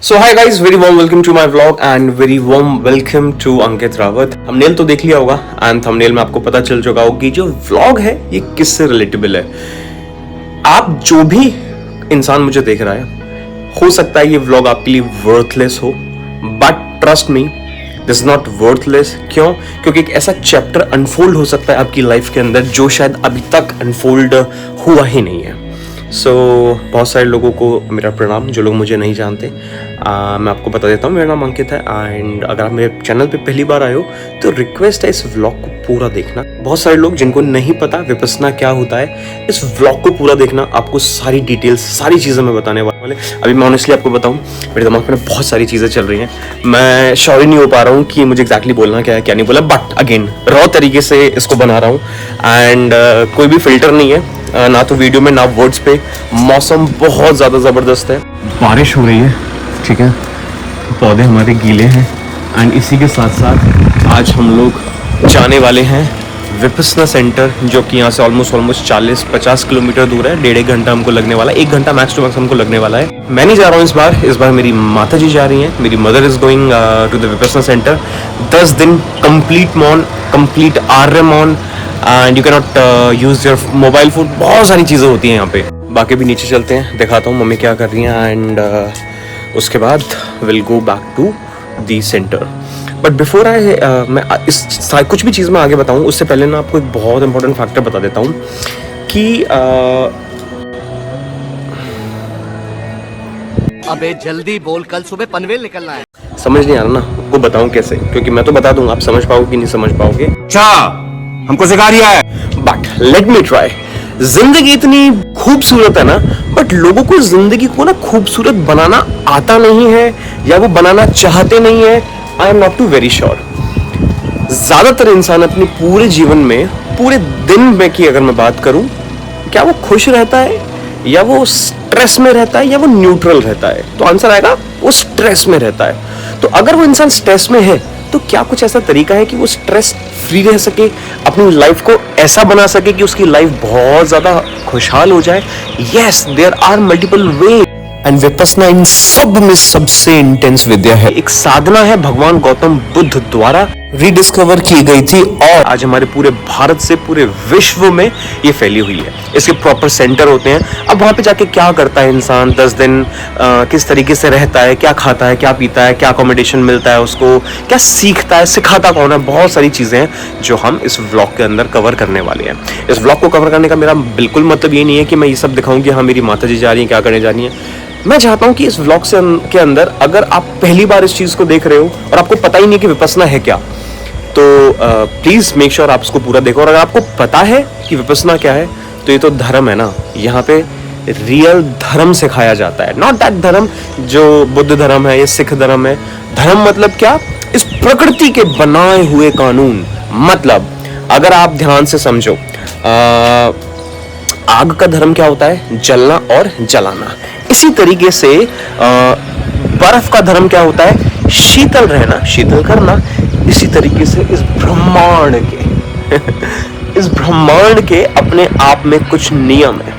So hi guys, very warm welcome to my vlog and very warm welcome to Ankit Rawat. Thumbnail तो देख लिया होगा and thumbnail में आपको पता चल चुका होगा कि जो व्लॉग है ये किससे रिलेटेबल है। आप जो भी इंसान मुझे देख रहा है, हो सकता है ये व्लॉग आपके लिए वर्थलेस हो, but trust me this is not worthless. क्यों? क्योंकि एक ऐसा चैप्टर अनफोल्ड हो सकता है आपकी लाइफ के अंदर जो शायद अभी तक अनफोल्ड हुआ ही नहीं है। बहुत सारे लोगों को मेरा प्रणाम, जो लोग मुझे नहीं जानते। मैं आपको बता देता हूँ, मेरा नाम अंकित है एंड अगर आप मेरे चैनल पे पहली बार आए हो तो रिक्वेस्ट है इस व्लॉग को पूरा देखना। बहुत सारे लोग जिनको नहीं पता विपस्सना क्या होता है, इस व्लॉग को पूरा देखना। आपको सारी डिटेल्स, सारी चीज़ें मैं बताने वाले। अभी मैं ऑनेस्टली आपको बताऊँ, मेरे दिमाग में बहुत सारी चीज़ें चल रही हैं। मैं श्योर ही नहीं हो पा रहा हूँ कि मुझे एग्जैक्टली बोलना क्या है क्या नहीं बोला, बट अगेन रॉ तरीके से इसको बना रहा हूँ एंड कोई भी फिल्टर नहीं है, ना तो वीडियो में ना वर्ड्स पे। मौसम बहुत ज़्यादा ज़बरदस्त है, बारिश हो रही है, ठीक है, पौधे हमारे गीले हैं एंड इसी के साथ साथ आज हम लोग जाने वाले हैं विपस्सना सेंटर, जो कि यहाँ से ऑलमोस्ट 40-50 किलोमीटर दूर है। 1.5 घंटा हमको लगने वाला है, 1 घंटा मैक्स टू मैक्स हमको लगने वाला है। मैं नहीं जा रहा हूँ इस बार मेरी माता जी जा रही हैं। मेरी mother is going to the Vipassana centre. 10 दिन कंप्लीट आर्यम on and you can not use your mobile phone. बहुत सारी चीज़ें होती हैं यहाँ पे। बाकी भी नीचे चलते हैं, दिखाता हूँ मम्मी क्या कर रही हैं एंड उसके बाद will go back to the centre. But before मैं इस कुछ भी चीज़ में आगे बताऊँ उससे पहले ना आपको एक बहुत इंपॉर्टेंट फैक्टर बता देता हूँ कि अबे जल्दी बोल, कल सुबह पनवेल निकलना है। समझ नहीं आ रहा ना आपको बताऊँ कैसे, क्योंकि मैं तो बता दूंगा, आप समझ पाओगे कि नहीं समझ पाओगे। अच्छा, हमको सिखा दिया है, बट लेट मी ट्राई। जिंदगी इतनी खूबसूरत है ना, बट लोगों को जिंदगी को ना खूबसूरत बनाना आता नहीं है या वो बनाना चाहते नहीं है। I am not too very sure. ज्यादातर इंसान अपने पूरे जीवन में, पूरे दिन में की अगर मैं बात करूं, क्या वो खुश रहता है या वो स्ट्रेस में रहता है या वो न्यूट्रल रहता है? तो आंसर आएगा वो स्ट्रेस में रहता है। तो अगर वो इंसान स्ट्रेस में है तो क्या कुछ ऐसा तरीका है कि वो स्ट्रेस फ्री रह सके, अपनी लाइफ को ऐसा बना सके कि उसकी लाइफ बहुत ज्यादा खुशहाल हो जाए? Yes, there are multiple way and Vipassana इन सब में सबसे इंटेंस विद्या है। एक साधना है, भगवान गौतम बुद्ध द्वारा रिडिस्कवर की गई थी और आज हमारे पूरे भारत से पूरे विश्व में ये फैली हुई है। इसके प्रॉपर सेंटर होते हैं। अब वहां पे जाके क्या करता है इंसान, 10 दिन किस तरीके से रहता है, क्या खाता है, क्या पीता है, क्या अकोमोडेशन मिलता है उसको, क्या सीखता है, सिखाता कौन है, बहुत सारी चीजें हैं जो हम इस व्लॉग के अंदर कवर करने वाले हैं। इस व्लॉग को कवर करने का मेरा बिल्कुल मतलब ये नहीं है कि मैं ये सब दिखाऊं कि हाँ मेरी माता जी जा रही है, क्या करने जा रही है। मैं चाहता हूं कि इस व्लॉग के अंदर अगर आप पहली बार इस चीज को देख रहे हो और आपको पता ही नहीं कि विपस्सना है क्या, तो प्लीज मेक श्योर आप इसको पूरा देखो। और अगर आपको पता है कि विपस्सना क्या है तो ये तो धर्म है ना, यहाँ पे रियल धर्म सिखाया जाता है। नॉट दैट धर्म जो बुद्ध धर्म है या सिख धर्म है। धर्म मतलब क्या? इस प्रकृति के बनाए हुए कानून। मतलब अगर आप ध्यान से समझो, आग का धर्म क्या होता है? जलना और जलाना। इसी तरीके से बर्फ का धर्म क्या होता है? शीतल रहना, शीतल करना। इसी तरीके से इस ब्रह्मांड के इस ब्रह्मांड के अपने आप में कुछ नियम है।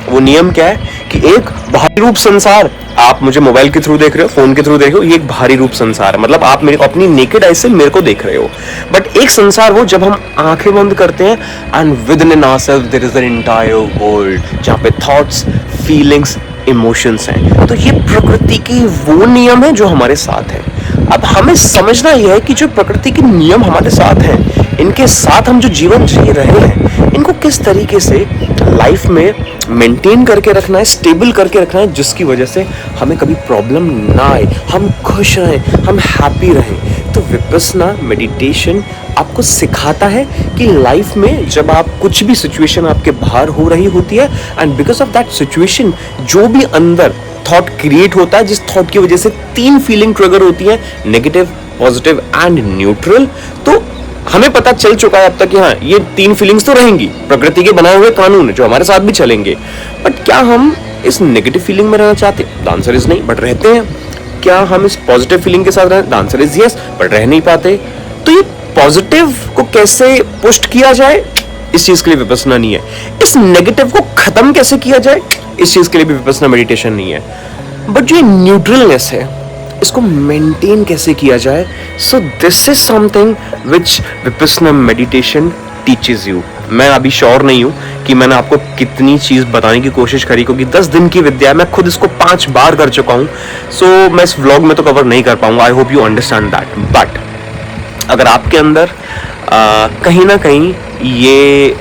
वो नियम क्या है कि एक बाहरी रूप संसार, आप मुझे मोबाइल के थ्रू देख रहे हो, फोन के थ्रू देख रहे हो, ये एक बाहरी रूप संसार है। मतलब आप मेरे को अपनी नेकेड आई से मेरे को देख रहे हो। बट एक संसार वो जब हम आंखें बंद करते हैं and within ourself there is an entire world, जहां पे थॉट्स, फीलिंग्स, इमोशंस हैं। तो ये प्रकृति के वो नियम है जो हमारे साथ है। अब हमें समझना यह है कि जो प्रकृति के नियम हमारे साथ हैं, इनके साथ हम जो जीवन जी रहे हैं, इनको किस तरीके से लाइफ में मेंटेन करके रखना है, स्टेबल करके रखना है, जिसकी वजह से हमें कभी प्रॉब्लम ना आए, हम खुश रहें, हम हैप्पी रहें। तो विपस्सना मेडिटेशन आपको सिखाता है कि लाइफ में जब आप कुछ भी सिचुएशन आपके बाहर हो रही होती है and because of that situation जो भी अंदर थॉट क्रिएट होता है, जिस थॉट की वजह से 3 फीलिंग ट्रिगर होती हैं, नेगेटिव, पॉजिटिव एंड न्यूट्रल। तो हमें पता चल चुका है अब तक कि हाँ ये 3 फीलिंग्स तो रहेंगी, प्रकृति के बनाए हुए कानून जो हमारे साथ भी चलेंगे। बट क्या हम इस नेगेटिव फीलिंग में रहना चाहते हैं? द आंसर इज नहीं, बट रहते हैं। क्या हम इस पॉजिटिव फीलिंग के साथ रहें? The answer is yes, but रह नहीं पाते। तो ये पॉजिटिव को कैसे पुस्ट किया जाए, इस चीज के लिए विपस्सना नहीं है। इस नेगेटिव को खत्म कैसे किया जाए, इस चीज के लिए भी विपस्सना मेडिटेशन नहीं है। बट जो न्यूट्रलनेस है इसको मेंटेन कैसे किया जाए, so this is something which Vipassana meditation teaches you. मैं अभी श्योर नहीं हूँ कि मैंने आपको कितनी चीज बताने की कोशिश करी, क्योंकि 10 दिन की विद्या है, मैं खुद इसको 5 बार कर चुका हूँ। सो मैं इस व्लॉग में तो कवर नहीं कर पाऊंगा, I hope you understand that. But अगर आपके अंदर कहीं ना कहीं ये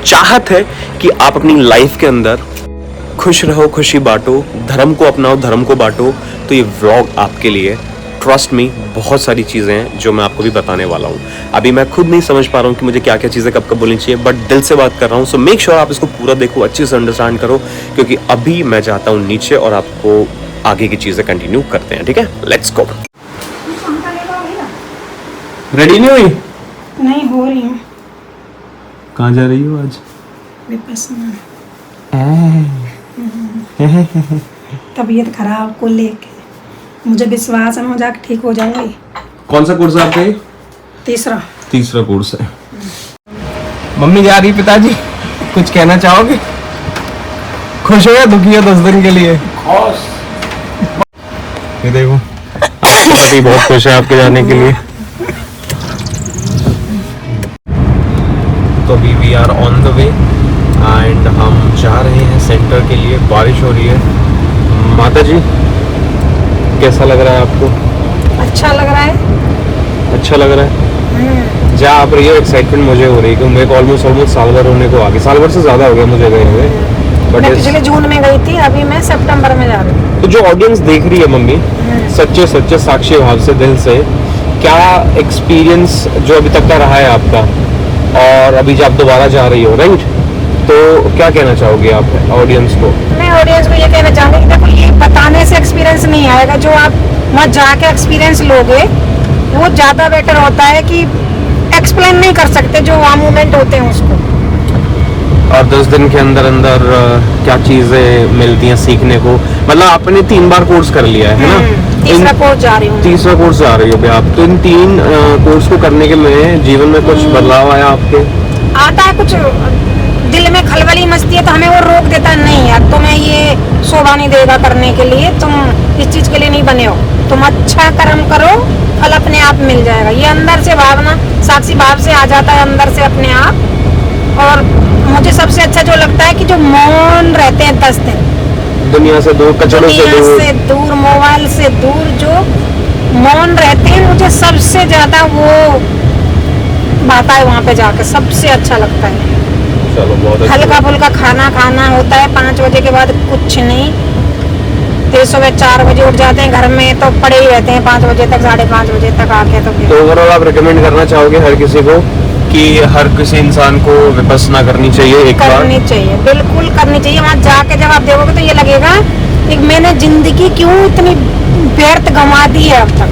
चाहत है कि आप अपनी लाइफ के अंदर खुश रहो, खुशी बांटो, धर्म को अपनाओ, धर्म को बांटो, तो ये व्लॉग आपके लिए। ट्रस्ट मी, बहुत सारी चीज़ें हैं जो मैं आपको भी बताने वाला हूँ। अभी मैं खुद नहीं समझ पा रहा हूँ कि मुझे क्या क्या चीज़ें कब कब बोलनी चाहिए, बट दिल से बात कर रहा हूँ। सो मेक श्योर आप इसको पूरा देखो, अच्छे से अंडरस्टैंड करो, क्योंकि अभी मैं जाता हूँ नीचे और आपको आगे की चीज़ें कंटिन्यू करते हैं। ठीक है, लेट्स गो। रेडी नहीं हुई? नहीं हो रही हूँ। कहाँ जा रही हो आज? विपस्सना तबीयत खराब को लेके मुझे विश्वास है मैं जाके ठीक हो जाऊंगी। कौन सा कोर्स है आपका ये? तीसरा कोर्स है। मम्मी जा रही, पिताजी कुछ कहना चाहोगे? खुश हो या दुखी हो 10 दिन के लिए? खुश। ये देखो आपकी बहुत खुश है आपके जाने के लिए। तो अभी we are on the way and हम जा रहे हैं सेंटर के लिए। बारिश हो रही है। माता जी कैसा लग रहा है आपको? अच्छा लग रहा है। अच्छा लग रहा है। जा आप रही हो, एक्साइटमेंट मुझे हो रही है, क्योंकि मेरे को ऑलमोस्ट साल भर होने को आगे, साल भर से ज़्यादा हो गया मुझे गए हुए। मैं पिछले जून में गई थी, अभी मैं सितंबर में जा रही हूँ। तो जो ऑडियंस देख रही है मम्मी, सच्चे सच्चे साक्षी भाव से दिल से, क्या एक्सपीरियंस जो अभी तक का रहा है आपका, और अभी जब आप दोबारा जा रही हो, राइट, तो क्या कहना चाहोगे आप ऑडियंस को? मैं ऑडियंस को ये कहना चाहूँगी कि देखो, ये बताने से एक्सपीरियंस नहीं आएगा, जो आप वहाँ जाके एक्सपीरियंस लोगे वो ज़्यादा बेटर होता है कि एक्सप्लेन नहीं कर सकते जो वहाँ मूवमेंट होते हैं उसको। और 10 दिन के अंदर अंदर क्या चीज़ें मिलती हैं सीखने को? मतलब आपने 3 बार कोर्स कर लिया है ना? तीसरा कोर्स जा रही हूँ। तीसरा कोर्स जा रही हो भैया आप, तो इन 3 कोर्स को करने के में जीवन में कुछ बदलाव आया आपके? आता है कुछ, दिल में खलबली मचती है तो हमें वो रोक देता है, नहीं यार तुम्हें ये शोभा नहीं देगा करने के लिए, तुम इस चीज के लिए नहीं बने हो, तुम अच्छा कर्म करो, फल अपने आप मिल जाएगा। ये अंदर से भावना, साक्षी भाव से आ जाता है अंदर से अपने आप। और मुझे सबसे अच्छा जो लगता है कि जो मौन रहते हैं 10 दिन, दुनिया से दूर, कचड़ों से दूर, मोबाइल से दूर, जो मौन रहते हैं, मुझे सबसे ज्यादा वो बात है वहाँ पे जाकर सबसे अच्छा लगता है। चलो बहुत अच्छा। हल्का फुल्का खाना खाना होता है 5 बजे के बाद, कुछ नहीं। फिर सुबह 4 बजे उठ जाते हैं, घर में तो पड़े ही रहते हैं 5 बजे तक, 5:30 बजे तक आके। तो ओवरऑल आप रिकमेंड करना चाहोगे हर किसी को कि हर किसी इंसान को विपस्सना करनी चाहिए? एक बार करनी चाहिए, बिल्कुल करनी चाहिए। वहाँ जाके जब आप देखोगे तो ये लगेगा कि मैंने जिंदगी क्यों इतनी व्यर्थ गंवा दी है अब तक।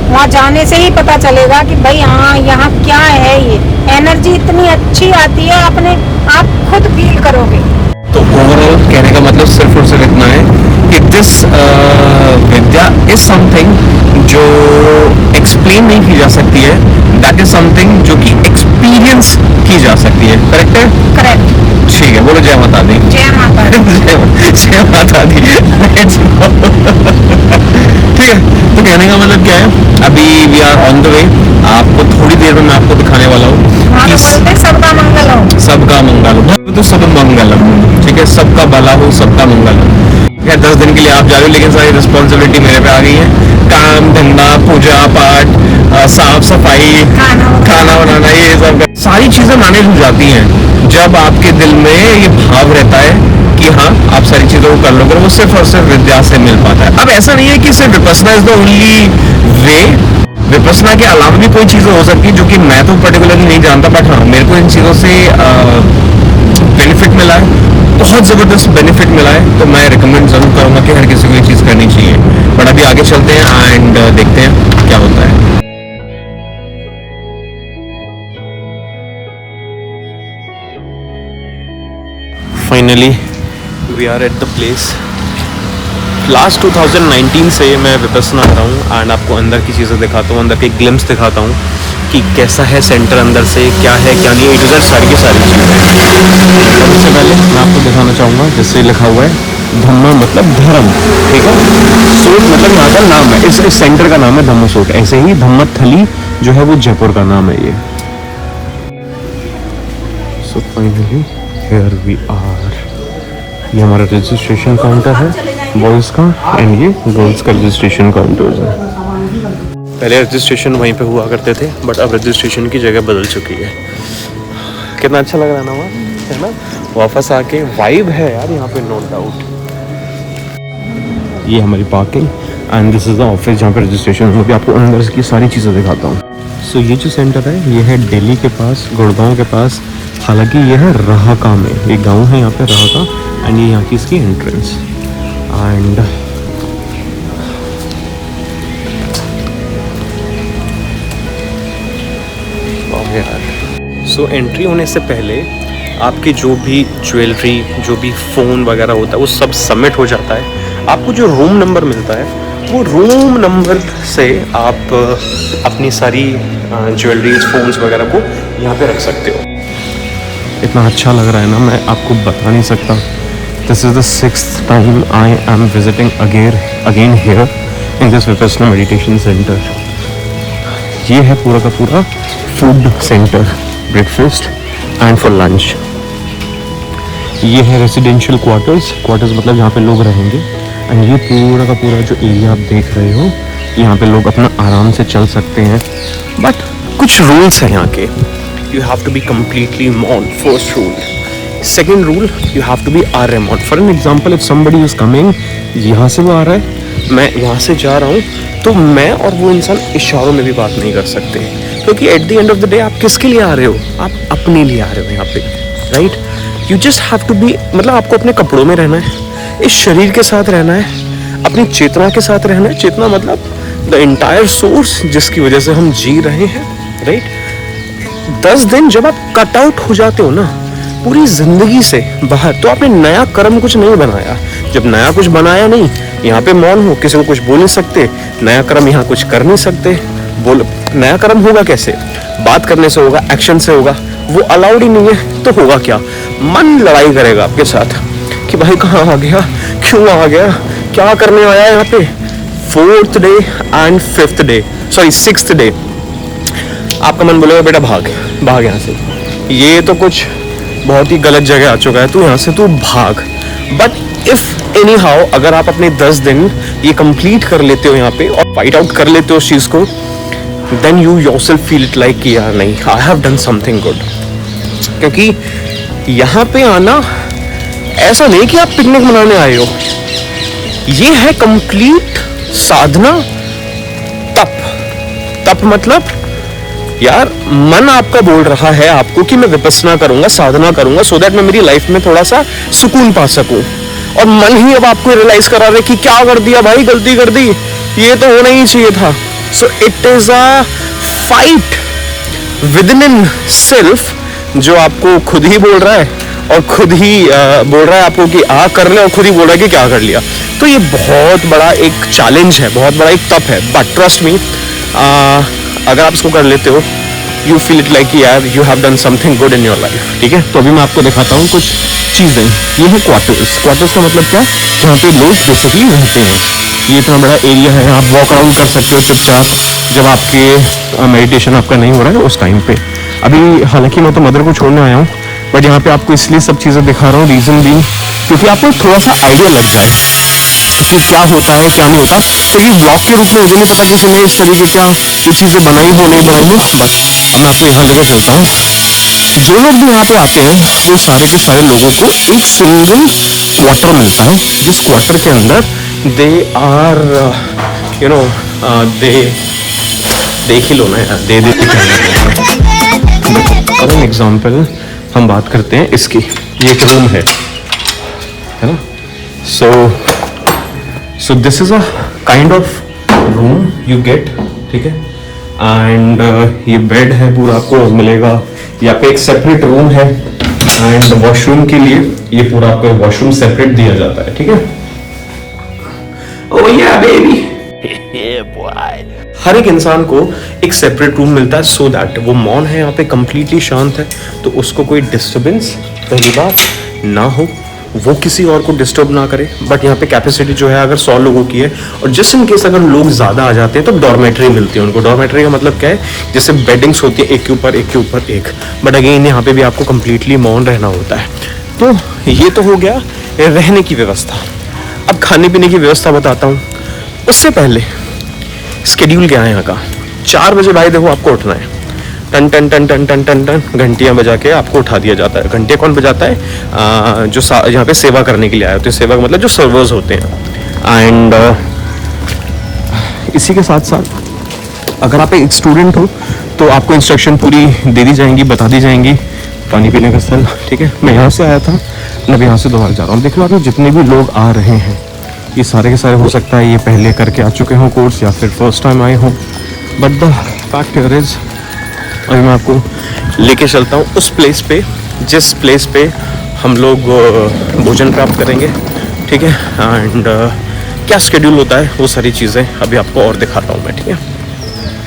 वहाँ जाने से ही पता चलेगा कि भाई हाँ, यहाँ क्या है, ये एनर्जी इतनी अच्छी आती है, अपने आप खुद फील करोगे। तो ओवरऑल कहने का मतलब सिर्फ और सिर्फ इतना है कि दिस विद्या इज समथिंग जो एक्सप्लेन नहीं की जा सकती है, दैट इज समथिंग जो कि एक्सपीरियंस की जा सकती है। करेक्ट है? करेक्ट। ठीक है, बोलो जय माता दी। जय माता दी। जय माता दी। ठीक है, तो कहने का मतलब क्या है, अभी we are on the way. आपको थोड़ी देर में मैं आपको दिखाने वाला हूँ सबका मंगल हो, सबका मंगल हो, तो सब मंगलम। ठीक है, सबका भला हो, सबका मंगल हो। 10 दिन के लिए आप जा रहे हो, लेकिन सारी रिस्पॉन्सिबिलिटी मेरे पे आ गई है। काम धंधा, पूजा पाठ, साफ सफाई, खाना बनाना, ये सब सारी चीजें मैनेज हो जाती हैं जब आपके दिल में ये भाव रहता है कि हाँ आप सारी चीजों को कर लोगे। वो सिर्फ और सिर्फ विद्या से मिल पाता है। अब ऐसा नहीं है कि सिर्फ Vipassana is the only way. Vipassana के अलावा भी कोई चीजें हो सकती है जो कि मैं तो पर्टिकुलरली नहीं जानता, बट हाँ मेरे को इन चीजों से बेनिफिट मिला है, बहुत ज़बरदस्त बेनिफिट मिला है। तो मैं रिकमेंड ज़रूर करूँगा कि हर किसी को ये चीज़ करनी चाहिए। बट अभी आगे चलते हैं एंड देखते हैं क्या होता है। Finally we are at the place. Last 2019 से मैं विपस्सना आ रहा हूँ एंड आपको अंदर की चीज़ें दिखाता हूँ, अंदर के ग्लिम्स दिखाता हूँ कि कैसा है सेंटर, अंदर से क्या है क्या नहीं है, सारी की सारी चीज़ें। सबसे पहले मैं आपको दिखाना चाहूँगा जिससे लिखा हुआ है धम्मा मतलब धर्म, ठीक है। सोट मतलब यहाँ का नाम है, इस सेंटर का नाम है धम्मा सोट। ऐसे ही धम्मथली जो है वो जयपुर का नाम है ये। So finally here we are. ये हमारा रजिस्ट्रेशन काउंटर है बॉयज़ का, एंड ये गर्ल्स का रजिस्ट्रेशन काउंटर है। पहले रजिस्ट्रेशन वहीं पे हुआ करते थे, बट अब रजिस्ट्रेशन की जगह बदल चुकी है। कितना अच्छा लग रहा है ना वहाँ, है ना, वापस आके। वाइब है यार यहाँ पे, नो डाउट। ये हमारी parking and this is the office जहाँ पे रजिस्ट्रेशन होगी। आपको अंदर की सारी चीज़ें दिखाता हूँ। सो ये जो सेंटर है ये है दिल्ली के पास, गुड़गांव के पास। हालांकि ये है रहाका में, एक गांव है यहाँ पे रहाका, एंड ये यहाँ की इसकी एंट्रेंस। एंड सो एंट्री होने से पहले आपकी जो भी ज्वेलरी, जो भी फ़ोन वगैरह होता है वो सब सबमिट हो जाता है। आपको जो रूम नंबर मिलता है वो रूम नंबर से आप अपनी सारी ज्वेलरीज, फ़ोन्स वगैरह को यहाँ पे रख सकते हो। इतना अच्छा लग रहा है ना, मैं आपको बता नहीं सकता। This is the 6th time I am visiting again here in this Vipassana meditation centre. ये है पूरा का पूरा food centre, breakfast and for lunch. ये है रेजिडेंशियल क्वार्टर्स मतलब जहाँ पे लोग रहेंगे। एंड ये पूरा का पूरा जो एरिया आप देख रहे हो, यहाँ पे लोग अपना आराम से चल सकते हैं। बट कुछ रूल्स हैं यहाँ के। You have to be completely mon, first rule. Second rule, you have to be RM on. For an example, if somebody is coming, यहाँ से वो आ रहा है, मैं यहाँ से जा रहा हूँ, तो मैं और वो इंसान इशारों में भी बात नहीं कर सकते, क्योंकि at the end of the day आप किसके लिए आ रहे हो? आप अपने लिए आ रहे हो यहाँ पे, right? You just have to be, मतलब आपको अपने कपड़ों में रहना है, इस शरीर के साथ रहना है, अपनी चेतना के साथ रहना है। चेतना मतलब द एंटायर सोर्स जिसकी वजह से हम जी रहे हैं, राइट? 10 दिन जब आप कट आउट हो जाते हो ना पूरी जिंदगी से बाहर, तो आपने नया कर्म कुछ नहीं बनाया। जब नया कुछ बनाया नहीं, यहाँ पे मौन हो, किसी को कुछ बोल नहीं सकते, नया कर्म यहाँ कुछ कर नहीं सकते। बोल, नया कर्म होगा कैसे? बात करने से होगा, एक्शन से होगा। वो अलाउड ही नहीं है, तो होगा क्या? मन लड़ाई करेगा आपके साथ कि भाई कहाँ आ गया, क्यों आ गया, क्या करने आया यहाँ पे। 4th day and 5th day, sorry 6th day, आपका मन बोलेगा बेटा भाग यहाँ से, ये तो कुछ बहुत ही गलत जगह आ चुका है, तू यहाँ से तू भाग। बट इफ एनी हाउ अगर आप अपने 10 दिन ये कंप्लीट कर लेते हो यहाँ पे और फाइट आउट कर लेते हो उस चीज़ को, then you yourself feel it like कि यार नहीं, I have done something good. क्योंकि यहाँ पे आना ऐसा नहीं कि आप पिकनिक मनाने आए हो, ये है कंप्लीट साधना, तप मतलब यार मन आपका बोल रहा है आपको कि मैं विपस्सना करूंगा, साधना करूंगा, सो दैट मैं मेरी लाइफ में थोड़ा सा सुकून पा सकूं। और मन ही अब आपको रियलाइज करा रहा है कि क्या कर दिया भाई, गलती कर दी, ये तो होना ही चाहिए था। So it is a fight with in self, जो आपको खुद ही बोल रहा है और खुद ही बोल रहा है आपको कि कर ले, और खुद ही बोल रहा है कि क्या कर लिया। तो ये बहुत बड़ा एक चैलेंज है, बहुत बड़ा एक तप है। बट ट्रस्ट मी, अगर आप इसको कर लेते हो, यू फील इट लाइक यार you have done something good in your life. ठीक है, तो अभी मैं आपको दिखाता हूँ कुछ चीज़ें। ये है क्वार्टर्स का मतलब क्या? जहाँ पे लोग बेसिकली रहते हैं। ये इतना बड़ा एरिया है, आप वॉक आउट कर सकते हो चुपचाप जब आपके मेडिटेशन आपका नहीं हो रहा है उस टाइम पे। अभी हालांकि मैं तो मदर को छोड़ने आया हूँ, बट यहाँ पे आपको इसलिए सब चीज़ें दिखा रहा हूँ, रीज़न भी क्योंकि आपको थोड़ा सा आइडिया लग जाए कि क्या होता है क्या नहीं होता। तो ये ब्लॉग के रूप में मुझे नहीं पता कि इसमें इस तरीके क्या ये चीज़ें बनाई हो नहीं बनाई हो, बट मैं आपको यहाँ लेकर चलता हूँ। जो लोग भी यहाँ पे आते हैं, तो सारे के सारे लोगों को एक सिंगल क्वार्टर मिलता है, जिस क्वार्टर के अंदर दे आर यू नो देख ही लो ना यार, दे फॉर एन एग्जाम्पल हम बात करते हैं इसकी। ये एक रूम है ना? So this is a kind of room you get, ठीक है। एंड ये बेड है पूरा आपको मिलेगा। यहाँ पे एक सेपरेट रूम है, एंड वॉशरूम के लिए ये पूरा आपको वॉशरूम सेपरेट दिया जाता है, ठीक है। ओह या बेबी, हर एक इंसान को एक सेपरेट रूम मिलता है, सो दैट वो मौन है यहाँ पे, कंप्लीटली शांत है, तो उसको कोई डिस्टर्बेंस पहली बात ना हो, वो किसी और को डिस्टर्ब ना करे। बट यहाँ पे कैपेसिटी जो है अगर 100 लोगों की है और जस्ट इन केस अगर लोग ज़्यादा आ जाते हैं तो डॉर्मेट्री मिलती है उनको। डॉर्मेट्री का मतलब क्या है, जैसे बेडिंग्स होती है एक के ऊपर एक। बट अगेन यहाँ पे भी आपको कंप्लीटली मौन रहना होता है। तो ये तो हो गया रहने की व्यवस्था। अब खाने पीने की व्यवस्था बताता हूँ। उससे पहले स्केड्यूल क्या है यहाँ का। 4 बजे भाई देखो आपको उठना है, टन टन टन टन टन टन टन घंटियाँ बजा के आपको उठा दिया जाता है। घंटियाँ कौन बजाता है? जो यहाँ पे सेवा करने के लिए आए होते हैं। सेवा का मतलब जो सर्वर्स होते हैं। एंड इसी के साथ साथ अगर आप एक स्टूडेंट हो तो आपको इंस्ट्रक्शन पूरी दे दी जाएंगी, बता दी जाएंगी। पानी पीने का स्थल, ठीक है। मैं यहाँ से आया था, मैं यहाँ से दोबारा जा रहा हूँ। देख लो आप जितने भी लोग आ रहे हैं ये सारे के सारे हो सकता है ये पहले करके आ चुके हों कोर्स या फिर फर्स्ट टाइम आए हों। बट द फैक्ट इज अभी मैं आपको लेके चलता हूँ उस प्लेस पे जिस प्लेस पे हम लोग भोजन प्राप्त करेंगे, ठीक है। एंड क्या शेड्यूल होता है वो सारी चीज़ें अभी आपको और दिखाता हूँ मैं, ठीक है।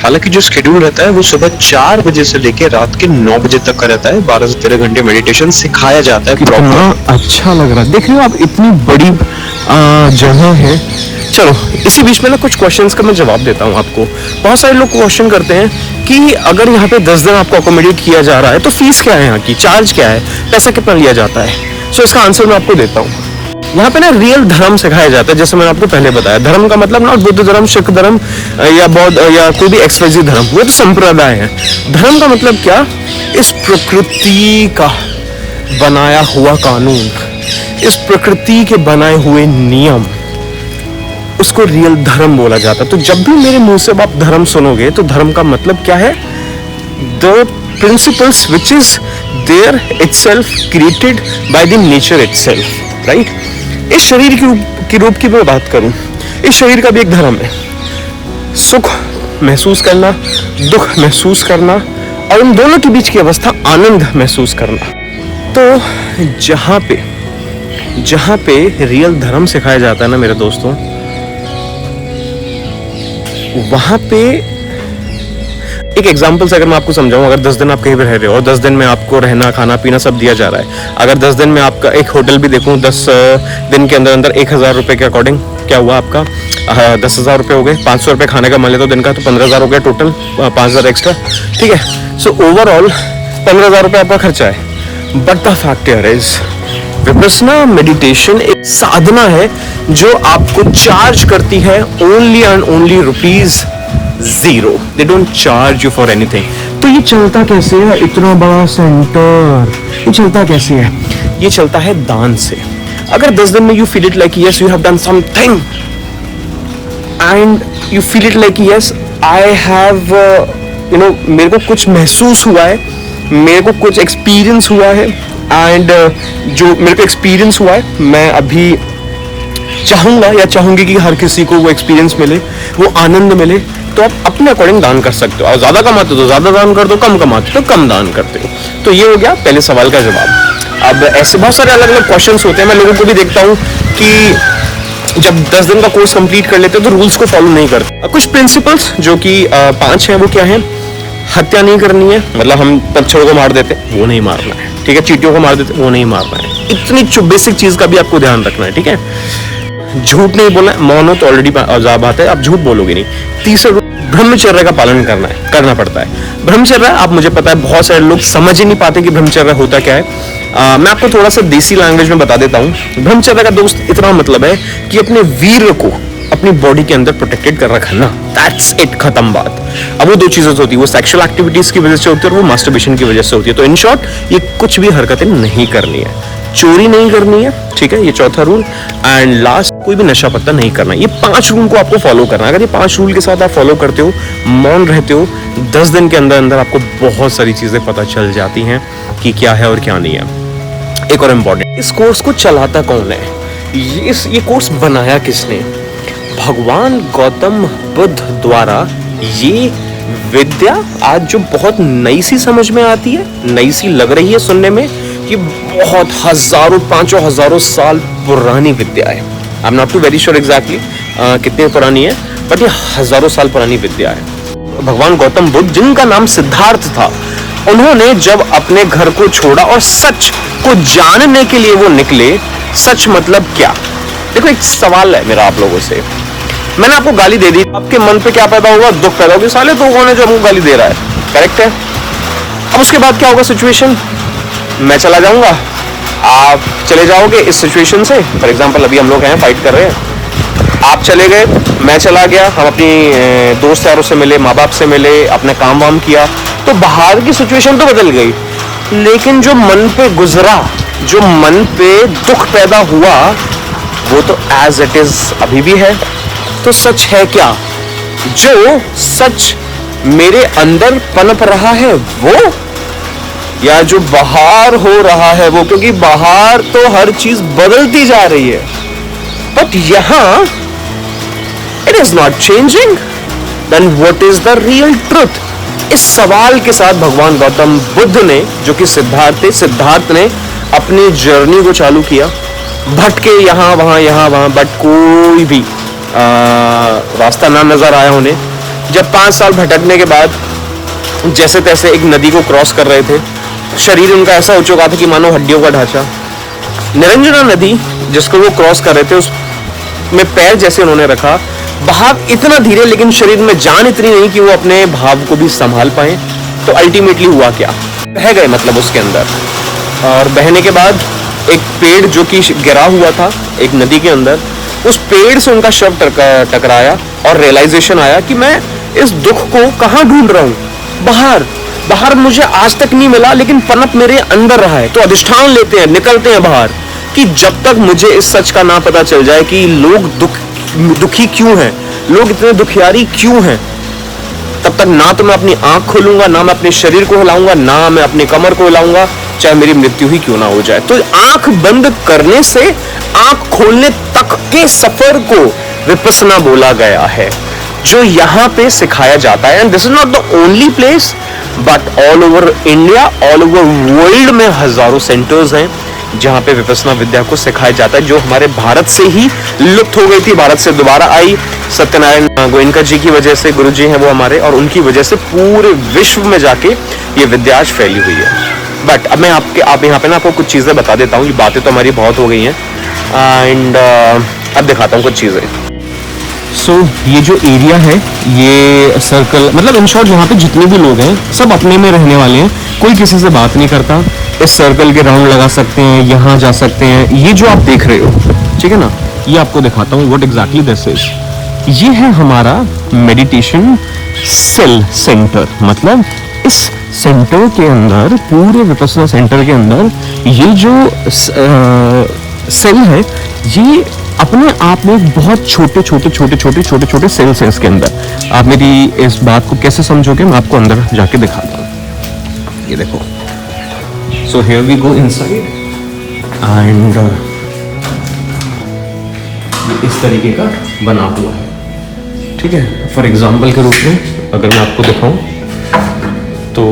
हालांकि जो शेड्यूल रहता है वो सुबह 4 बजे से लेकर रात के 9 बजे तक का रहता है। 12 से 13 घंटे मेडिटेशन सिखाया जाता है। कितना अच्छा लग रहा है, देख रहे हो आप, इतनी बड़ी जगह है। चलो इसी बीच में ना कुछ क्वेश्चंस का मैं जवाब देता हूँ आपको। बहुत सारे लोग क्वेश्चन करते हैं कि अगर यहाँ पे 10 दिन आपको अकोमोडेट किया जा रहा है तो फीस क्या है, यहाँ की चार्ज क्या है, पैसा कितना लिया जाता है। सो इसका आंसर मैं आपको देता हूँ। यहाँ पे ना रियल धर्म सिखाया जाता है। जैसे मैंने आपको पहले बताया, धर्म का मतलब ना बुद्ध धर्म, सिख धर्म या बौद्ध या कोई भी एक्सवाइजी धर्म, वो तो संप्रदाय है। धर्म का मतलब क्या, इस प्रकृति का बनाया हुआ कानून, इस प्रकृति के बनाए हुए नियम, उसको रियल धर्म बोला जाता है। तो जब भी मेरे मुंह से आप धर्म सुनोगे तो धर्म का मतलब क्या है, the principles which is there itself created by the nature itself, right. इस शरीर की रूप की मैं बात करूं, इस शरीर का भी एक धर्म है। सुख महसूस करना, दुख महसूस करना और इन दोनों के बीच की अवस्था आनंद महसूस करना। तो जहां पे रियल धर्म सिखाया जाता है ना मेरे दोस्तों, वहां पे एक एग्जांपल से अगर मैं आपको समझाऊं, अगर 10 दिन आप कहीं पर रह रहे हो और 10 दिन में आपको रहना खाना पीना सब दिया जा रहा है। अगर 10 दिन में आपका एक होटल भी देखूं, 10 दिन के अंदर 1000 रुपए के अकॉर्डिंग क्या हुआ आपका, 10,000 रुपए हो गए। 500 रुपए खाने का मान लेते हो दिन का, तो 15,000 हो गया टोटल, 5,000 एक्स्ट्रा, ठीक है। सो ओवरऑल 15,000 रुपए आपका खर्चा है। But the factor is Vipassana meditation एक साधना है जो आपको चार्ज करती है only and only ₹0। They don't charge you for anything. तो ये चलता कैसे है, इतना बड़ा सेंटर, ये चलता कैसे है? ये चलता है दान से। अगर 10 दिन में you feel it like yes you have done something and you feel it like yes I have मेरे को कुछ महसूस हुआ है, मेरे को कुछ एक्सपीरियंस हुआ है एंड जो मेरे को एक्सपीरियंस हुआ है मैं अभी चाहूंगा या चाहूंगी कि हर किसी को वो एक्सपीरियंस मिले, वो आनंद मिले। तो आप अपने अकॉर्डिंग दान कर सकते हो। और ज्यादा कमाते हो तो ज्यादा दान कर दो, कम कमाते हो तो कम दान करते हो। तो ये हो गया पहले सवाल का जवाब। अब ऐसे बहुत सारे अलग अलग क्वेश्चंस होते हैं। मैं लोगों को भी देखता हूँ कि जब 10 दिन का कोर्स कंप्लीट कर लेते हैं तो रूल्स को फॉलो नहीं करते। कुछ प्रिंसिपल्स जो कि 5 हैं, वो क्या है, हत्या नहीं करनी है, मतलब हम पक्षियों को मार देते वो नहीं मारना है, ठीक है। चींटियों को मार देते वो नहीं मारना है। इतनी बेसिक चीज का भी आपको ध्यान रखना है, ठीक है। झूठ नहीं बोलना है, मौन हो तो ऑलरेडी बात है, आप झूठ बोलोगे नहीं। तीसरा ब्रह्मचर्य का पालन करना पड़ता है। ब्रह्मचर्य, आप मुझे पता है बहुत सारे लोग समझ ही नहीं पाते कि ब्रह्मचर्य होता क्या है। मैं आपको थोड़ा सा देसी लैंग्वेज में बता देता हूँ। ब्रह्मचर्य का दोस्त इतना मतलब है कि अपने वीर को अपनी बॉडी के अंदर प्रोटेक्टेड कर रखना, दैट्स इट, खत्म बात। अब वो 2 चीजें होती है, वो सेक्सुअल एक्टिविटीज की वजह से होती है और वो मास्टरबेशन की वजह से होती है। तो इन शॉर्ट ये कुछ भी हरकतें नहीं करनी है, चोरी नहीं करनी है, ठीक है, ये चौथा रूल। एंड लास्ट, कोई भी नशा पत्ता नहीं करना। ये 5 रूल को आपको फॉलो करना है। अगर ये 5 रूल के साथ आप फॉलो करते हो, मौन रहते हो, 10 दिन के अंदर अंदर आपको बहुत सारी चीजें पता चल जाती हैं कि क्या है और क्या नहीं है। एक और इम्पोर्टेंट, इस कोर्स को चलाता कौन है, ये कोर्स बनाया किसने? भगवान गौतम बुद्ध द्वारा ये विद्या आज जो बहुत नई सी समझ में आती है, नई सी लग रही है सुनने में, कि बहुत हजारों 5,000 साल पुरानी विद्या है। I am not too very sure exactly कितनी पुरानी है, बट ये हजारों साल पुरानी विद्या है। भगवान गौतम बुद्ध, जिनका नाम सिद्धार्थ था, उन्होंने जब अपने घर को छोड़ा और सच को जानने के लिए वो निकले, सच मतलब क्या? देखो, एक सवाल है मेरा आप लोगों से। मैंने आपको गाली दे दी, आपके मन पे क्या पैदा होगा? दुख पैदा होगा, साले तो कौन है जो हमको गाली दे रहा है, करेक्ट है? अब उसके बाद क्या होगा सिचुएशन? मैं चला जाऊंगा, आप चले जाओगे इस सिचुएशन से। फॉर एग्जाम्पल अभी हम लोग हैं, फाइट कर रहे हैं, आप चले गए, मैं चला गया, हम अपनी दोस्त यारों से मिले, माँ बाप से मिले, अपने काम वाम किया, तो बाहर की सिचुएशन तो बदल गई, लेकिन जो मन पे गुजरा, जो मन पे दुख पैदा हुआ, वो तो एज इट इज अभी भी है। तो सच है क्या? जो सच मेरे अंदर पनप रहा है वो, या जो बाहर हो रहा है वो? क्योंकि बाहर तो हर चीज बदलती जा रही है, बट यहां it is not changing. Then what is the real truth? इस सवाल के साथ भगवान गौतम बुद्ध ने, जो कि सिद्धार्थ ने अपनी जर्नी को चालू किया। भटके यहां वहां, बट कोई भी रास्ता ना नजर आया उन्हें। जब 5 साल भटकने के बाद जैसे तैसे एक नदी को क्रॉस कर रहे थे, शरीर उनका ऐसा हो चुका था कि मानो हड्डियों का ढांचा। निरंजना नदी जिसको वो क्रॉस कर रहे थे, उसमें पैर जैसे उन्होंने रखा, बहाव इतना धीरे, लेकिन शरीर में जान इतनी नहीं कि वो अपने भाव को भी संभाल पाए। तो अल्टीमेटली हुआ क्या? बह गए, मतलब उसके अंदर। और बहने के बाद एक पेड़ जो कि गिरा हुआ था एक नदी के अंदर, उस पेड़ से उनका शव टकराया और रियलाइजेशन आया कि मैं इस दुख को कहाँ ढूंढ रहा हूँ? बाहर मुझे आज तक नहीं मिला, लेकिन पनप मेरे अंदर रहा है। तो अधिष्ठान लेते हैं, निकलते हैं बाहर कि जब तक मुझे इस सच का ना पता चल जाए कि लोग दुखी क्यों हैं, लोग इतने दुखियारी क्यों हैं, तब तक ना तो मैं अपनी आंख खोलूंगा, ना मैं अपने शरीर को हिलाऊंगा, ना मैं अपनी कमर को हिलाऊंगा, चाहे मेरी मृत्यु ही क्यों ना हो जाए। तो आंख बंद करने से आंख खोलने तक के सफर को विपस्सना बोला गया है, जो यहाँ पे सिखाया जाता है। And this is not the only place, but all over India, all over world में हजारों सेंटर्स हैं जहाँ पे विपस्सना विद्या को सिखाया जाता है, जो हमारे भारत से ही लुप्त हो गई थी, भारत से दोबारा आई। सत्यनारायण गोयनका जी की वजह से, गुरु जी हैं वो हमारे, और उनकी वजह से पूरे विश्व में जाके ये विद्या आज फैली हुई है। बट अब मैं आप यहाँ पे ना आपको कुछ चीज़ें बता देता हूँ। ये बातें तो हमारी बहुत हो गई हैं, एंड अब दिखाता हूँ कुछ चीज़ें। सो ये जो एरिया है, ये सर्कल, मतलब इन शॉर्ट यहाँ पे जितने भी लोग हैं सब अपने में रहने वाले हैं, कोई किसी से बात नहीं करता। इस सर्कल के राउंड लगा सकते हैं, यहाँ जा सकते हैं। ये जो आप देख रहे हो, ठीक है ना, ये आपको दिखाता हूँ व्हाट एग्जैक्टली दिस इज। ये है हमारा मेडिटेशन सेल सेंटर। मतलब इस सेंटर के अंदर, पूरे विपस्सना सेंटर के अंदर, ये जो सेल है, ये अपने आप में बहुत छोटे छोटे सेल्स हैं इसके अंदर। आप मेरी इस बात को कैसे समझोगे, मैं आपको अंदर जाके दिखाता हूँ। ये देखो, so here we go inside, and ये इस तरीके का बना हुआ है, ठीक है। फॉर एग्जाम्पल के रूप में अगर मैं आपको दिखाऊं तो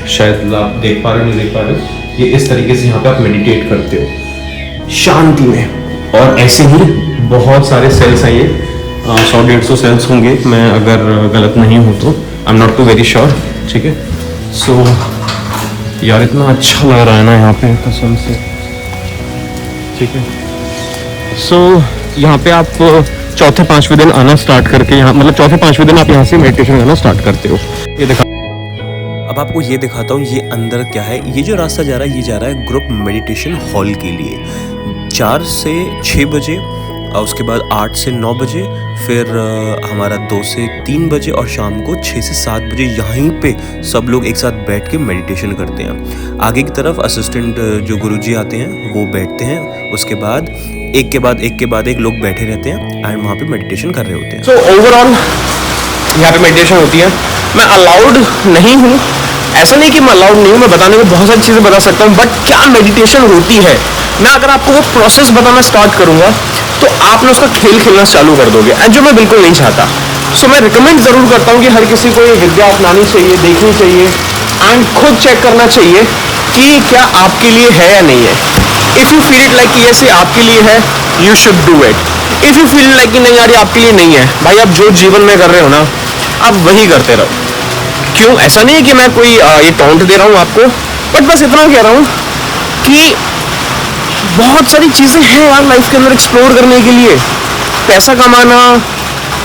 शायद आप देख पा रहे नहीं देख पा रहे, ये इस तरीके से यहाँ पे आप मेडिटेट करते हो शांति में। और ऐसे ही बहुत सारे सेल्स हैं, ये 100-150 सेल्स होंगे, मैं अगर गलत नहीं हूँ तो, I am not too very sure, ठीक है। सो यार इतना अच्छा लग रहा है ना यहाँ पे, कसम से, ठीक है। सो यहाँ पे आप 4थे-5वें दिन आना स्टार्ट करके, यहाँ मतलब 4थे-5वें दिन आप यहाँ से मेडिटेशन करना स्टार्ट करते हो। ये देखा, अब आपको ये दिखाता हूँ ये अंदर क्या है। ये जो रास्ता जा रहा है, ये जा रहा है ग्रुप मेडिटेशन हॉल के लिए, 4 से 6 बजे, और उसके बाद 8 से 9 बजे, फिर हमारा 2 से 3 बजे, और शाम को 6 से 7 बजे यहीं पे सब लोग एक साथ बैठ के मेडिटेशन करते हैं। आगे की तरफ असिस्टेंट जो गुरुजी आते हैं वो बैठते हैं, उसके बाद एक के बाद एक लोग बैठे रहते हैं एंड वहाँ पे मेडिटेशन कर रहे होते हैं। सो ओवरऑल यहाँ पे मेडिटेशन होती है। मैं अलाउड नहीं हूँ, ऐसा नहीं कि मैं अलाउड नहीं हूँ, मैं बताने को बहुत सारी चीज़ें बता सकता हूँ, बट क्या मेडिटेशन होती है, मैं अगर आपको वो प्रोसेस बताना स्टार्ट करूँगा तो आप ना उसका खेल खेलना चालू कर दोगे, जो मैं बिल्कुल नहीं चाहता। सो मैं रिकमेंड ज़रूर करता हूँ कि हर किसी को ये विद्या अपनानी चाहिए, देखनी चाहिए, एंड खुद चेक करना चाहिए कि क्या आपके लिए है या नहीं है। If you feel it like कि ये आपके लिए है, you should do it. If you feel like कि नहीं यार ये आपके लिए नहीं है, भाई आप जो जीवन में कर रहे हो ना, आप वही करते रहो। क्यों? ऐसा नहीं है कि मैं कोई ये टॉन्ट दे रहा हूँ आपको, बट बस इतना कह रहा हूँ कि बहुत सारी चीजें हैं यार लाइफ के अंदर एक्सप्लोर करने के लिए। पैसा कमाना,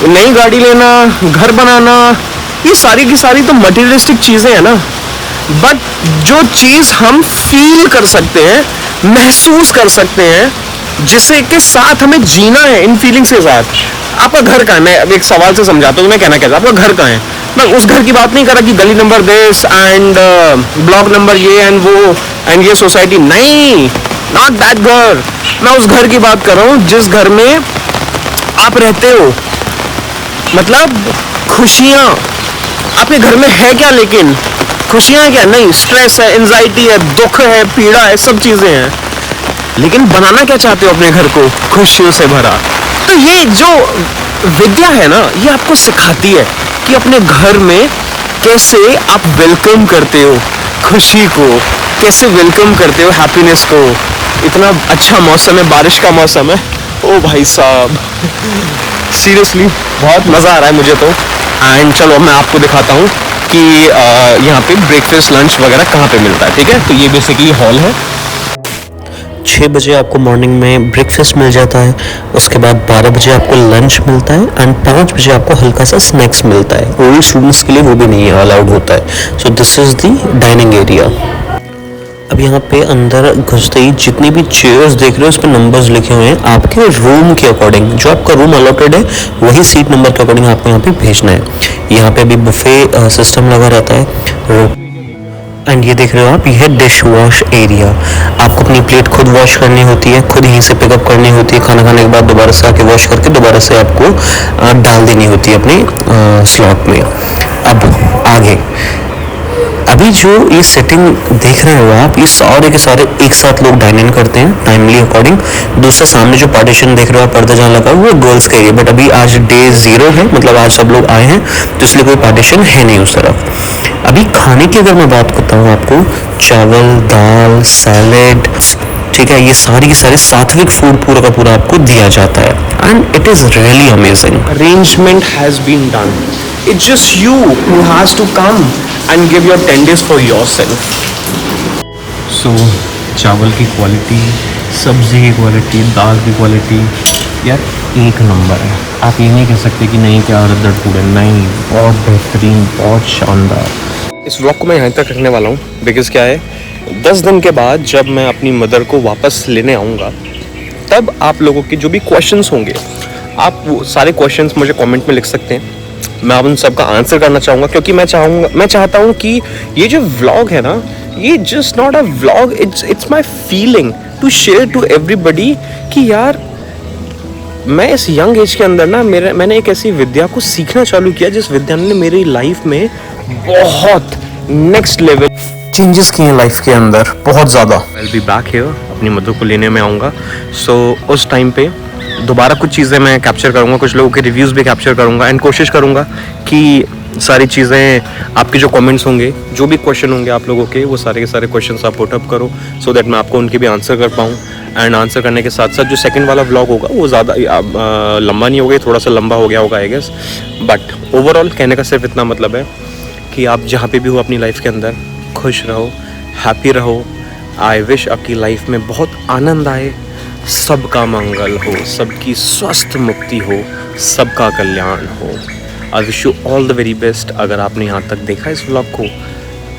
नई गाड़ी लेना, घर बनाना, ये सारी की सारी तो मटेरियलिस्टिक चीजें हैं ना। बट जो चीज हम फील कर सकते हैं, महसूस कर सकते हैं, जिससे के साथ हमें जीना है, इन फीलिंग्स के साथ। आपका घर कहाँ है? मैं अब एक सवाल से समझाता हूँ, मैं कहना क्या था, आपका घर कहाँ है? मैं उस घर की बात नहीं कर रहा कि गली number this and block number ये एंड वो एंड ये सोसाइटी, नहीं, नॉट दैट घर। मैं उस घर की बात कर रहा हूँ जिस घर में आप रहते हो। मतलब खुशियाँ आपके घर में है क्या? लेकिन खुशियाँ क्या? नहीं, स्ट्रेस है, एंजाइटी है, दुख है, पीड़ा है, सब चीजें हैं। लेकिन बनाना क्या चाहते हो अपने घर को? खुशियों से भरा। तो ये जो विद्या है ना, ये आपको सिखाती है कि अपने घर में कैसे आप वेलकम करते हो खुशी को, कैसे वेलकम करते हो हैप्पीनेस को। इतना अच्छा मौसम है, बारिश का मौसम है, ओ भाई साहब, सीरियसली बहुत मज़ा आ रहा है मुझे तो। एंड चलो मैं आपको दिखाता हूँ कि यहाँ पे ब्रेकफास्ट लंच वगैरह कहाँ पे मिलता है, ठीक है। तो ये बेसिकली हॉल है। 6 बजे आपको मॉर्निंग में ब्रेकफास्ट मिल जाता है, उसके बाद 12 बजे आपको लंच मिलता है एंड 5 बजे आपको हल्का सा स्नैक्स मिलता है। ओल्ड स्टूडेंट्स के लिए वो भी नहीं अलाउड होता है। So this is the dining area. अब यहाँ पे अंदर घुसते ही जितनी भी चेयर्स देख रहे हो उस पर नंबर्स लिखे हुए हैं आपके रूम के अकॉर्डिंग। जो आपका रूम अलॉटेड है वही सीट नंबर के अकॉर्डिंग आपको यहाँ पे भेजना है। यहाँ पे अभी बुफे सिस्टम लगा रहता है। एंड ये देख रहे हो आप, ये है डिश वॉश एरिया। आपको अपनी प्लेट खुद वॉश करनी होती है, खुद यहीं से पिकअप करनी होती है। खाना खाने के बाद दोबारा से आके वॉश करके दोबारा से आपको डाल देनी होती है अपने स्लॉट में। अब आगे अभी जो ये सेटिंग देख रहे हो आप, ये सारे के सारे एक साथ लोग डाइन इन करते हैं टाइमली अकॉर्डिंग। दूसरा सामने जो पार्टीशन देख रहे हो आप, पर्दा जहाँ लगा वो गर्ल्स का एरिया। बट अभी आज डे 0 है, मतलब आज सब लोग आए हैं तो इसलिए कोई पार्टीशन है नहीं उस तरफ। अभी खाने की अगर मैं बात करता हूँ आपको, चावल, दाल, सैलेड, ठीक है, ये सारी की सारी सात्विक फूड पूरा का पूरा आपको दिया जाता है and it is really amazing. Arrangement has been done. It's just you who has to come and give your 10 days for yourself. सो चावल की क्वालिटी, सब्जी की क्वालिटी, दाल की क्वालिटी यार एक नंबर है। आप ये नहीं कह सकते कि नहीं क्या रद्दड़ फूड है, नहीं, बहुत बेहतरीन, बहुत शानदार। इस व्लॉग को मैं यहाँ तक रखने वाला हूँ बिकॉज क्या है, 10 दिन के बाद जब मैं अपनी मदर को वापस लेने आऊँगा तब आप लोगों के जो भी क्वेश्चंस होंगे, आप वो सारे क्वेश्चंस मुझे कमेंट में लिख सकते हैं। मैं उन सब का आंसर करना चाहूँगा क्योंकि मैं चाहता हूँ कि ये जो व्लॉग है ना, ये just not a vlog, it's my feeling to share to everybody कि यार मैं इस यंग एज के अंदर ना मैंने एक ऐसी विद्या को सीखना चालू किया जिस विद्या ने मेरी लाइफ में बहुत नेक्स्ट लेवल चेंजेस किए हैं लाइफ के अंदर, बहुत ज़्यादा। I'll be back here, अपनी मदर को लेने में आऊँगा। सो उस टाइम पे दोबारा कुछ चीज़ें मैं कैप्चर करूँगा, कुछ लोगों के रिव्यूज़ भी कैप्चर करूँगा एंड कोशिश करूँगा कि सारी चीज़ें, आपके जो कमेंट्स होंगे, जो भी क्वेश्चन होंगे आप लोगों के, वो सारे के सारे क्वेश्चंस आप पुटअप करो सो दैट मैं आपको उनके भी आंसर कर पाऊँ। एंड आंसर करने के साथ साथ जो सेकंड वाला व्लॉग होगा वो ज़्यादा लंबा नहीं होगा, थोड़ा सा लंबा हो गया होगा आई गेस। बट ओवरऑल कहने का सिर्फ इतना मतलब है कि आप जहाँ पे भी हो अपनी लाइफ के अंदर खुश रहो, हैप्पी रहो। आई विश आपकी लाइफ में बहुत आनंद आए, सबका मंगल हो, सबकी स्वस्थ मुक्ति हो, सबका कल्याण हो। I wish you all the very best. अगर आपने यहाँ तक देखा इस व्लॉग को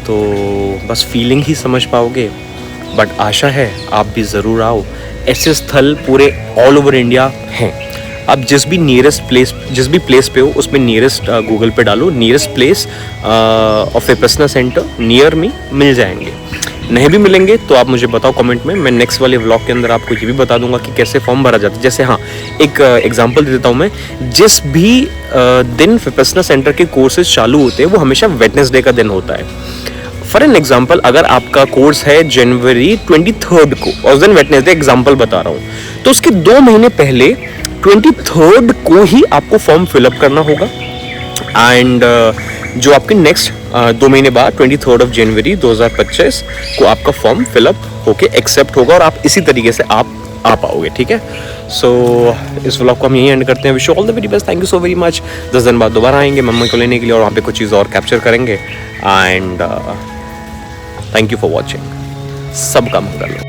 तो बस फीलिंग ही समझ पाओगे, बट आशा है आप भी ज़रूर आओ। ऐसे स्थल पूरे ऑल ओवर इंडिया हैं। आप जिस भी प्लेस पे हो उसमें नियरेस्ट गूगल पे डालो nearest place of Vipassana centre near me, मिल जाएंगे। नहीं भी मिलेंगे तो आप मुझे बताओ कमेंट में, मैं नेक्स्ट वाले व्लॉग के अंदर आपको ये भी बता दूंगा कि कैसे फॉर्म भरा जाता है। जैसे हाँ, एक एग्जांपल दे देता हूँ मैं, जिस भी दिन विपस्सना सेंटर के कोर्सेज चालू होते हैं वो हमेशा वेडनेसडे का दिन होता है। फॉर एन एग्जाम्पल, अगर आपका कोर्स है जनवरी 23 को, उस दिन वेडनेसडे, एग्जाम्पल बता रहा हूँ, तो उसके 2 महीने पहले 23 को ही आपको फॉर्म फिलअप करना होगा। एंड जो आपके नेक्स्ट 2 महीने बाद 23 जनवरी 2025 को आपका फॉर्म फिलअप होके एक्सेप्ट होगा और आप इसी तरीके से आप आ पाओगे, ठीक है। सो इस व्लॉग को हम यहीं एंड करते हैं। Wish all the very best, thank you so very much. 10 दिन बाद दोबारा आएंगे मम्मी को लेने के लिए और वहाँ पे कुछ चीज़ और कैप्चर करेंगे। And thank you for watching. सबका मंगल हो।